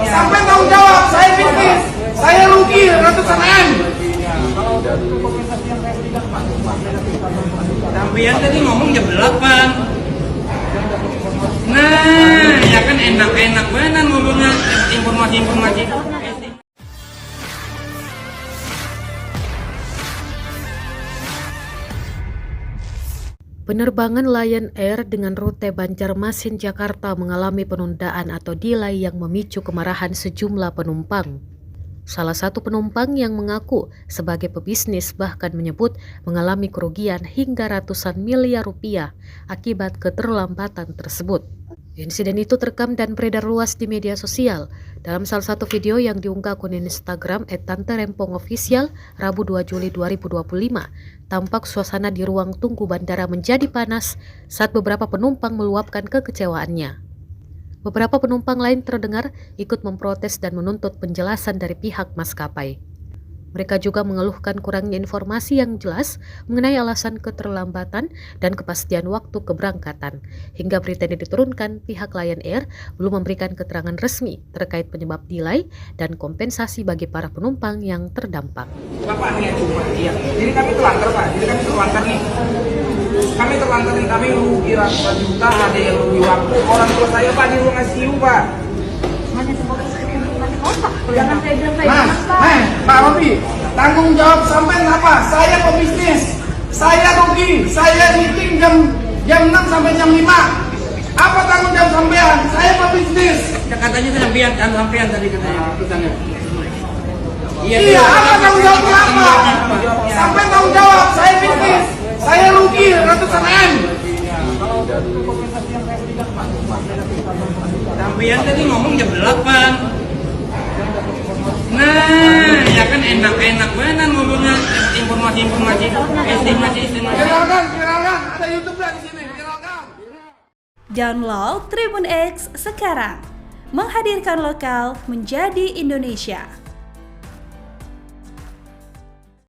Sampai tanggung jawab, saya bisnis, saya rugi ratusan M. Sampean tadi ngomong jam 8. Nah, ya kan enak-enak banget ngomongnya informasi-informasi. Penerbangan Lion Air dengan rute Banjarmasin Jakarta mengalami penundaan atau delay yang memicu kemarahan sejumlah penumpang. Salah satu penumpang yang mengaku sebagai pebisnis bahkan menyebut mengalami kerugian hingga ratusan miliar rupiah akibat keterlambatan tersebut. Insiden itu terekam dan beredar luas di media sosial. Dalam salah satu video yang diunggah akun Instagram @tanterempongofficial Rabu 2 Juli 2025, tampak suasana di ruang tunggu bandara menjadi panas saat beberapa penumpang meluapkan kekecewaannya. Beberapa penumpang lain terdengar ikut memprotes dan menuntut penjelasan dari pihak maskapai. Mereka juga mengeluhkan kurangnya informasi yang jelas mengenai alasan keterlambatan dan kepastian waktu keberangkatan. Hingga berita ini diturunkan, pihak Lion Air belum memberikan keterangan resmi terkait penyebab delay dan kompensasi bagi para penumpang yang terdampak. Bapak nih cuma iya. Jadi kami terlantar Pak, jadi kami terlantar nih. Kami terlantar nih, kami rugi ratusan juta, ada yang rugi waktu. Orang tua saya Pak di ruang ICU Pak. Jangan saya bilang saya Pak Robi, tanggung jawab sampai apa? Saya pebisnis, saya rugi, saya meeting jam 6 sampai jam 5. Apa tanggung jawab sampean? Saya pebisnis. Ya, katanya sampean tadi katanya. Iya, apa tanggung jawabnya apa? Sampai tanggung jawab, saya bisnis, saya rugi ratusan M. Sampean tadi ngomong jam 8. Nah, ya kan enak-enak banget ngomongnya informasi-informasi. Viralkan, ada YouTube lah di sini, viralkan. Download Tribun X sekarang. Menghadirkan lokal menjadi Indonesia.